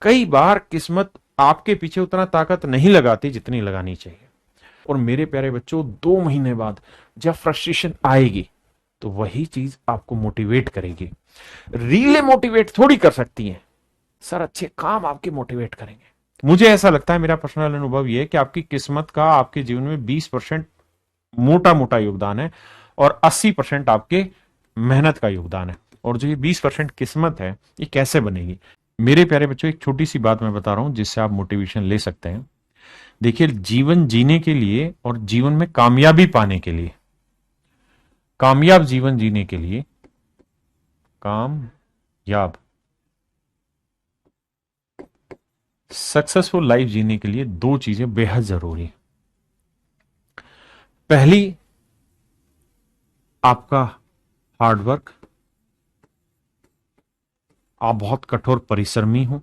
कई बार किस्मत आपके पीछे उतना ताकत नहीं लगाती जितनी लगानी चाहिए। और मेरे प्यारे बच्चों, 2 महीने बाद जब फ्रस्ट्रेशन आएगी तो वही चीज आपको मोटिवेट करेगी। रीलें मोटिवेट थोड़ी कर सकती हैं सर, अच्छे काम आपके मोटिवेट करेंगे। मुझे ऐसा लगता है, मेरा पर्सनल अनुभव यह है कि आपकी किस्मत का आपके जीवन में 20% मोटा मोटा योगदान है और 80% आपके मेहनत का योगदान है। और जो ये 20% किस्मत है, ये कैसे बनेगी? मेरे प्यारे बच्चों, एक छोटी सी बात मैं बता रहा हूं जिससे आप मोटिवेशन ले सकते हैं। देखिए, जीवन जीने के लिए और जीवन में कामयाबी पाने के लिए, कामयाब जीवन जीने के लिए, कामयाब सक्सेसफुल लाइफ जीने के लिए 2 चीजें बेहद जरूरी है। पहली, आपका हार्डवर्क, आप बहुत कठोर परिश्रमी हो,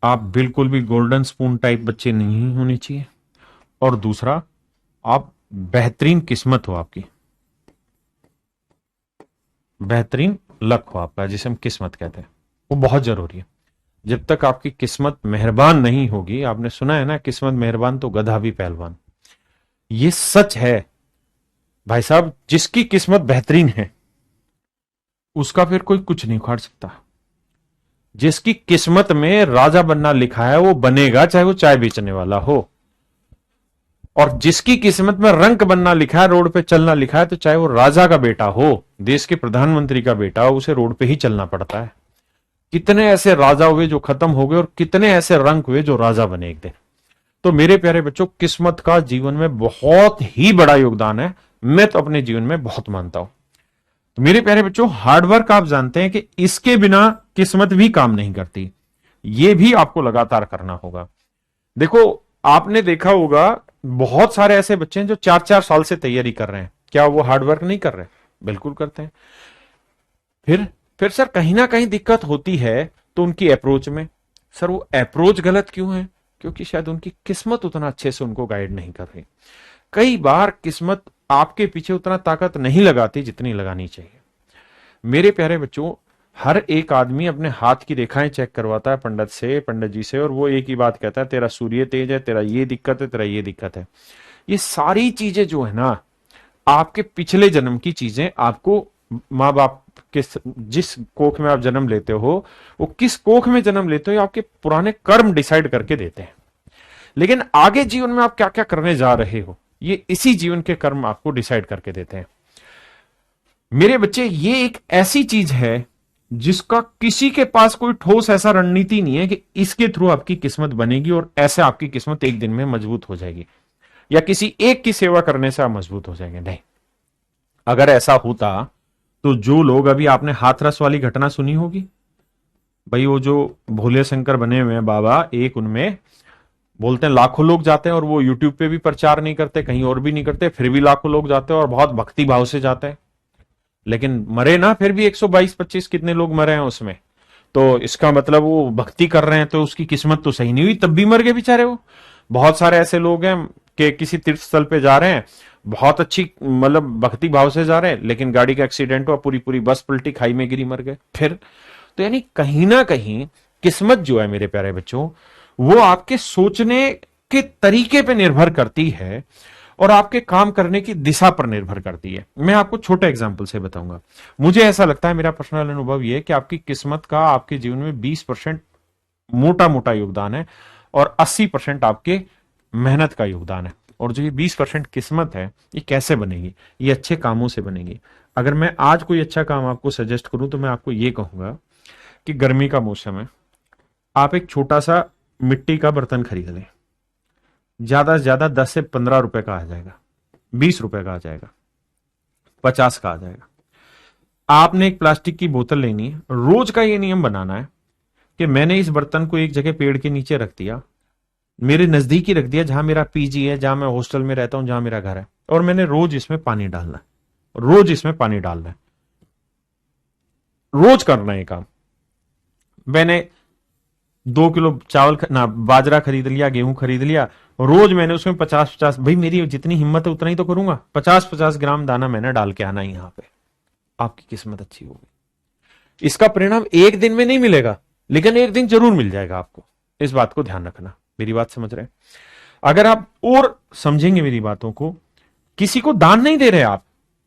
आप बिल्कुल भी गोल्डन स्पून टाइप बच्चे नहीं होने चाहिए। और दूसरा, आप बेहतरीन किस्मत हो, आपकी बेहतरीन लक हो आपका, जिसे हम किस्मत कहते हैं, वो बहुत जरूरी है। जब तक आपकी किस्मत मेहरबान नहीं होगी, आपने सुना है ना, किस्मत मेहरबान तो गधा भी पहलवान। ये सच है भाई साहब। जिसकी किस्मत बेहतरीन है उसका फिर कोई कुछ नहीं उखाड़ सकता। जिसकी किस्मत में राजा बनना लिखा है वो बनेगा, चाहे वो चाय बेचने वाला हो। और जिसकी किस्मत में रंक बनना लिखा है, रोड पे चलना लिखा है, तो चाहे वो राजा का बेटा हो, देश के प्रधानमंत्री का बेटा हो, उसे रोड पे ही चलना पड़ता है। कितने ऐसे राजा हुए जो खत्म हो गए और कितने ऐसे रंक हुए जो राजा बने एक दिन। तो मेरे प्यारे बच्चों, किस्मत का जीवन में बहुत ही बड़ा योगदान है। मैं तो अपने जीवन में बहुत मानता हूं। तो मेरे प्यारे बच्चों, हार्डवर्क आप जानते हैं कि इसके बिना किस्मत भी काम नहीं करती। यह भी आपको लगातार करना होगा। देखो, आपने देखा होगा बहुत सारे ऐसे बच्चे हैं जो 4-4 साल से तैयारी कर रहे हैं। क्या वो हार्डवर्क नहीं कर रहे? बिल्कुल करते हैं। फिर सर कहीं ना कहीं दिक्कत होती है तो उनकी अप्रोच में। सर वो अप्रोच गलत क्यों है? क्योंकि शायद उनकी किस्मत उतना अच्छे से उनको गाइड नहीं कर रही। कई बार किस्मत आपके पीछे उतना ताकत नहीं लगाती जितनी लगानी चाहिए। मेरे प्यारे बच्चों, हर एक आदमी अपने हाथ की रेखाएं चेक करवाता है पंडित जी से, और वो एक ही बात कहता है, तेरा सूर्य तेज है, तेरा ये दिक्कत है, तेरा ये दिक्कत है। ये सारी चीजें जो है ना, आपके पिछले जन्म की चीजें आपको माँ बाप के, जिस कोख में आप जन्म लेते हो, वो किस कोख में जन्म लेते हो, आपके पुराने कर्म डिसाइड करके देते हैं। लेकिन आगे जीवन में आप क्या क्या करने जा रहे हो, ये इसी जीवन के कर्म आपको डिसाइड करके देते हैं। मेरे बच्चे, ये एक ऐसी चीज है जिसका किसी के पास कोई ठोस ऐसा रणनीति नहीं है कि इसके थ्रू आपकी किस्मत बनेगी और ऐसे आपकी किस्मत एक दिन में मजबूत हो जाएगी, या किसी एक की सेवा करने से आप मजबूत हो जाएंगे। नहीं, अगर ऐसा होता तो जो लोग, अभी आपने हाथरस वाली घटना सुनी होगी भाई, वो जो भोले शंकर बने हुए हैं बाबा, एक उनमें बोलते हैं लाखों लोग जाते हैं, और वो यूट्यूब पे भी प्रचार नहीं करते, कहीं और भी नहीं करते, फिर भी लाखों लोग जाते हैं और बहुत भक्ति भाव से जाते हैं। लेकिन मरे ना, फिर भी 122-25 कितने लोग मरे हैं उसमें। तो इसका मतलब वो भक्ति कर रहे हैं, तो उसकी किस्मत तो सही नहीं हुई, तब भी मर गए बेचारे वो। बहुत सारे ऐसे लोग हैं कि किसी तीर्थ स्थल पे जा रहे हैं, बहुत अच्छी मतलब भक्ति भाव से जा रहे हैं, लेकिन गाड़ी का एक्सीडेंट हुआ, पूरी पूरी बस पलटी, खाई में गिरी, मर गए फिर। तो यानी कहीं ना कहीं किस्मत जो है मेरे प्यारे बच्चों, वो आपके सोचने के तरीके पे निर्भर करती है और आपके काम करने की दिशा पर निर्भर करती है। मैं आपको छोटे एग्जांपल से बताऊंगा। मुझे ऐसा लगता है, मेरा पर्सनल अनुभव यह है कि आपकी किस्मत का आपके जीवन में 20% मोटा मोटा योगदान है और 80% आपके मेहनत का योगदान है। और जो ये 20% किस्मत है, ये कैसे बनेगी? ये अच्छे कामों से बनेगी। अगर मैं आज कोई अच्छा काम आपको सजेस्ट करूं तो मैं आपको ये कहूंगा कि गर्मी का मौसम है, आप एक छोटा सा मिट्टी का बर्तन खरीद लें। ज्यादा से ज्यादा 10 से 15 रुपए का आ जाएगा, 20 रुपए का आ जाएगा, 50 का आ जाएगा। आपने एक प्लास्टिक की बोतल लेनी है। रोज का ये नियम बनाना है कि मैंने इस बर्तन को एक जगह पेड़ के नीचे रख दिया, मेरे नजदीक ही रख दिया, जहां मेरा पीजी है, जहां मैं हॉस्टल में रहता हूं, जहां मेरा घर है, और मैंने रोज इसमें पानी डालना है। रोज इसमें पानी डालना है, रोज करना है काम। मैंने 2 किलो चावल ना बाजरा खरीद लिया, गेहूं खरीद लिया, रोज मैंने उसमें 50-50, भाई मेरी जितनी हिम्मत है उतना ही तो करूंगा, 50-50 ग्राम दाना मैंने डाल के आना यहां पे। आपकी किस्मत अच्छी होगी। इसका परिणाम एक दिन में नहीं मिलेगा, लेकिन एक दिन जरूर मिल जाएगा आपको, इस बात को ध्यान रखना। मेरी बात समझ रहे हैं? अगर आप और समझेंगे मेरी बातों को, किसी को दान नहीं दे रहे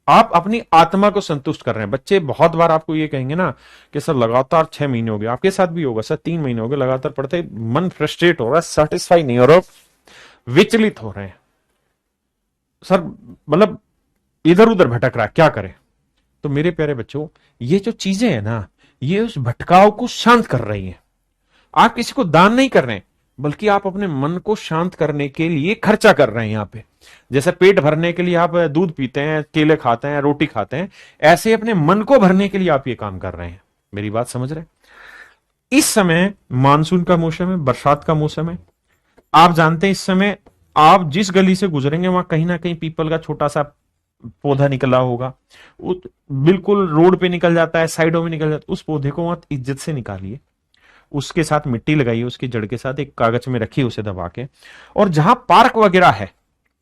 आप अपनी आत्मा को संतुष्ट कर रहे हैं। बच्चे बहुत बार आपको ये कहेंगे ना कि सर लगातार 6 महीने हो गए, आपके साथ भी होगा सर, 3 महीने हो गए लगातार पढ़ते, मन फ्रस्ट्रेट हो रहा है, सेटिस्फाई नहीं हो रहा, विचलित हो रहे हैं सर, मतलब इधर उधर भटक रहा है, क्या करें? तो मेरे प्यारे बच्चों, ये जो चीजें हैं ना, ये उस भटकाव को शांत कर रही हैं। आप किसी को दान नहीं कर रहे हैं, बल्कि आप अपने मन को शांत करने के लिए खर्चा कर रहे हैं यहां पे। जैसे पेट भरने के लिए आप दूध पीते हैं, केले खाते हैं, रोटी खाते हैं, ऐसे अपने मन को भरने के लिए आप ये काम कर रहे हैं। मेरी बात समझ रहे हैं? इस समय मानसून का मौसम है, बरसात का मौसम है। आप जानते हैं इस समय आप जिस गली से गुजरेंगे वहां कहीं ना कहीं पीपल का छोटा सा पौधा निकला होगा, बिल्कुल रोड पे निकल जाता है, साइडों में निकल जाता है, उस पौधे को वहां इज्जत से निकालिए, उसके साथ मिट्टी लगाइए, उसकी जड़ के साथ एक कागज में रखिए उसे दबा के, और जहां पार्क वगैरह है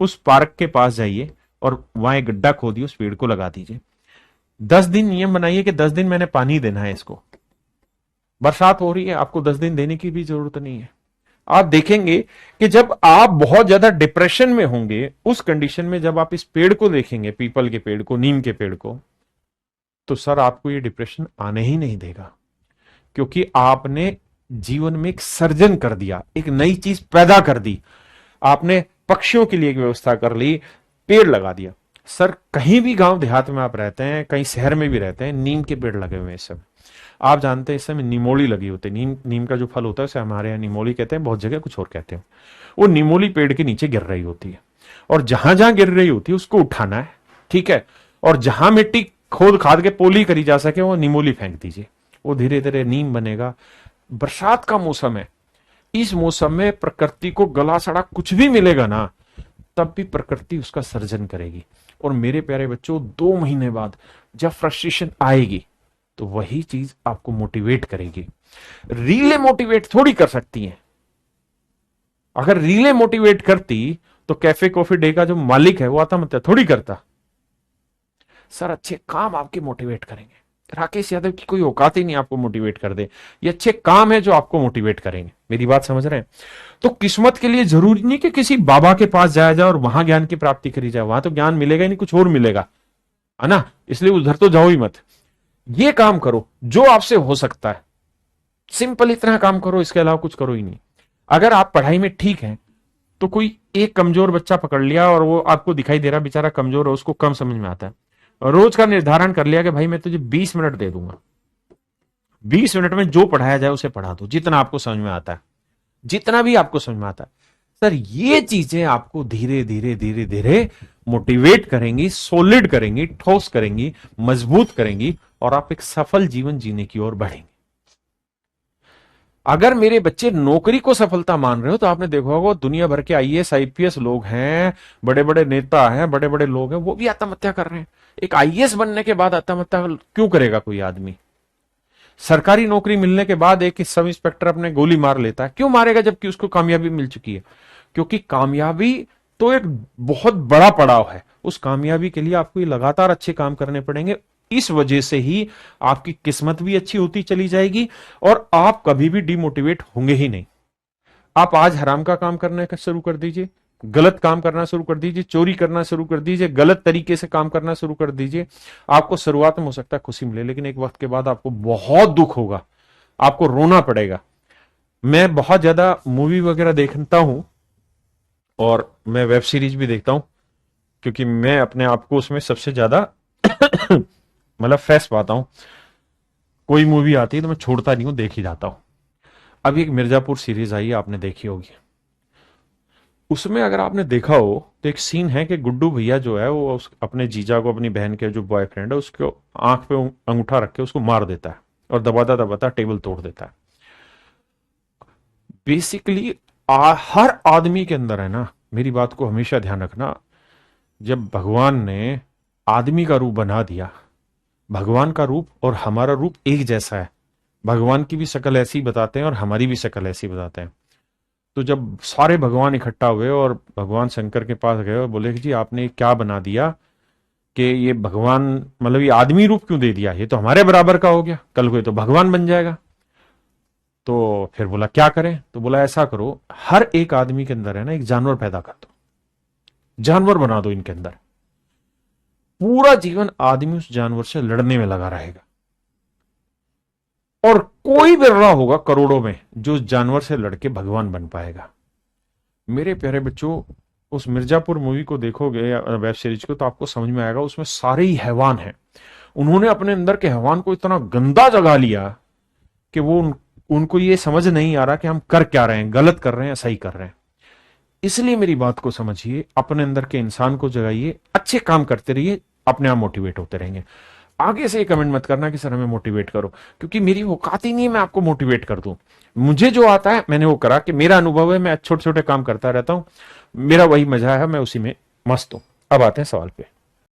उस पार्क के पास जाइए और वहां एक गड्ढा खोदिए, उस पेड़ को लगा दीजिए। 10 दिन नियम बनाइए कि 10 दिन मैंने पानी देना है इसको। बरसात हो रही है, आपको 10 दिन देने की भी जरूरत नहीं है। आप देखेंगे कि जब आप बहुत ज्यादा डिप्रेशन में होंगे, उस कंडीशन में जब आप इस पेड़ को देखेंगे, पीपल के पेड़ को, नीम के पेड़ को, तो सर आपको ये डिप्रेशन आने ही नहीं देगा, क्योंकि आपने जीवन में एक सर्जन कर दिया, एक नई चीज पैदा कर दी। आपने पक्षियों के लिए एक व्यवस्था कर ली, पेड़ लगा दिया। सर कहीं भी गांव देहात में आप रहते हैं, कहीं शहर में भी रहते हैं, नीम के पेड़ लगे हुए हैं इस समय। आप जानते हैं इस समय निमोली लगी होती है, नीम का जो फल होता है उसे हमारे यहाँ निमोली कहते हैं, बहुत जगह कुछ और कहते हैं। वो निमोली पेड़ के नीचे गिर रही होती है, और जहां जहां गिर रही होती है उसको उठाना है, ठीक है, और जहां मिट्टी खोद खाद के पोली करी जा सके वो निमोली फेंक दीजिए, वो धीरे धीरे नीम बनेगा। बरसात का मौसम है, इस मौसम में प्रकृति को गला सड़ा कुछ भी मिलेगा ना, तब भी प्रकृति उसका सर्जन करेगी। और मेरे प्यारे बच्चों, 2 महीने बाद जब फ्रस्ट्रेशन आएगी तो वही चीज आपको मोटिवेट करेगी। रीले मोटिवेट थोड़ी कर सकती हैं। अगर रीले मोटिवेट करती तो कैफे कॉफी डे का जो मालिक है वो आत्महत्या थोड़ी करता। सर अच्छे काम आपके मोटिवेट करेंगे। राकेश यादव की कोई औकात ही नहीं आपको मोटिवेट कर दे, ये अच्छे काम है जो आपको मोटिवेट करेंगे। मेरी बात समझ रहे हैं? तो किस्मत के लिए जरूरी नहीं कि किसी बाबा के पास जाया जाए और वहां ज्ञान की प्राप्ति करी जाए, वहां तो ज्ञान मिलेगा ही नहीं, कुछ और मिलेगा, है ना? इसलिए उधर तो जाओ ही मत। ये काम करो जो आपसे हो सकता है, सिंपल इतना काम करो, इसके अलावा कुछ करो ही नहीं। अगर आप पढ़ाई में ठीक हैं तो कोई एक कमजोर बच्चा पकड़ लिया और वो आपको दिखाई दे रहा बेचारा कमजोर है, उसको कम समझ में आता है, रोज का निर्धारण कर लिया कि भाई मैं तुझे 20 मिनट दे दूंगा, 20 मिनट में जो पढ़ाया जाए उसे पढ़ा दो, जितना आपको समझ में आता है, जितना भी आपको समझ में आता है। सर ये चीजें आपको धीरे धीरे धीरे धीरे मोटिवेट करेंगी, सॉलिड करेंगी, ठोस करेंगी, मजबूत करेंगी, और आप एक सफल जीवन जीने की ओर बढ़ेंगे। अगर मेरे बच्चे नौकरी को सफलता मान रहे हो तो आपने देखा होगा दुनिया भर के आईएएस आईपीएस लोग हैं, बड़े बड़े नेता हैं, बड़े बड़े लोग हैं, वो भी आत्महत्या कर रहे हैं। एक आईएएस बनने के बाद आत्महत्या क्यों करेगा कोई आदमी? सरकारी नौकरी मिलने के बाद एक सब इंस्पेक्टर अपने गोली मार लेता है, क्यों मारेगा जबकि उसको कामयाबी मिल चुकी है? क्योंकि कामयाबी तो एक बहुत बड़ा पड़ाव है, उस कामयाबी के लिए आपको ये लगातार अच्छे काम करने पड़ेंगे। इस वजह से ही आपकी किस्मत भी अच्छी होती चली जाएगी और आप कभी भी डिमोटिवेट होंगे ही नहीं। आप आज हराम का काम करने का शुरू कर दीजिए, गलत काम करना शुरू कर दीजिए, चोरी करना शुरू कर दीजिए, गलत तरीके से काम करना शुरू कर दीजिए। आपको शुरुआत में हो सकता है खुशी मिले, लेकिन एक वक्त के बाद आपको बहुत दुख होगा, आपको रोना पड़ेगा। मैं बहुत ज्यादा मूवी वगैरह देखता हूं और मैं वेब सीरीज भी देखता हूं, क्योंकि मैं अपने आप को उसमें सबसे ज्यादा मतलब फ्रेश पाता हूं। कोई मूवी आती है तो मैं छोड़ता नहीं हूं, देख ही जाता हूं। अभी एक मिर्जापुर सीरीज आई है, आपने देखी होगी। उसमें अगर आपने देखा हो तो एक सीन है कि गुड्डू भैया जो है वो अपने जीजा को, अपनी बहन के जो बॉयफ्रेंड है उसको आंख पे अंगूठा रख के उसको मार देता है और दबाता दबाता टेबल तोड़ देता है। बेसिकली हर आदमी के अंदर है ना, मेरी बात को हमेशा ध्यान रखना, जब भगवान ने आदमी का रूप बना दिया, भगवान का रूप और हमारा रूप एक जैसा है, भगवान की भी शक्ल ऐसी बताते हैं और हमारी भी शक्ल ऐसी बताते हैं। तो जब सारे भगवान इकट्ठा हुए और भगवान शंकर के पास गए और बोले कि जी आपने क्या बना दिया कि ये भगवान, मतलब ये आदमी रूप क्यों दे दिया, ये तो हमारे बराबर का हो गया, कल को ये तो भगवान बन जाएगा। तो फिर बोला क्या करें, तो बोला ऐसा करो, हर एक आदमी के अंदर है ना एक जानवर पैदा कर दो, जानवर बना दो इनके अंदर, पूरा जीवन आदमी उस जानवर से लड़ने में लगा रहेगा, और कोई बिरला होगा करोड़ों में जो उस जानवर से लड़के भगवान बन पाएगा। मेरे प्यारे बच्चों, उस मिर्जापुर मूवी को देखोगे या वेब सीरीज को, तो आपको समझ में आएगा उसमें सारे ही हैवान हैं। उन्होंने अपने अंदर के हैवान को इतना गंदा जगा लिया कि वो उनको ये समझ नहीं आ रहा कि हम कर क्या रहे हैं, गलत कर रहे हैं या सही कर रहे हैं। इसलिए मेरी बात को समझिए, अपने अंदर के इंसान को जगाइए, अच्छे काम करते रहिए, अपने आप मोटिवेट होते रहेंगे। आगे से ये कमेंट मत करना कि सर हमें मोटिवेट करो, क्योंकि मेरी औकात ही नहीं है मैं आपको मोटिवेट कर दूं। मुझे जो आता है मैंने वो करा, कि मेरा अनुभव है, मैं छोटे छोटे काम करता रहता हूं, मेरा वही मजा है, मैं उसी में मस्त हूं। अब आते हैं सवाल पे।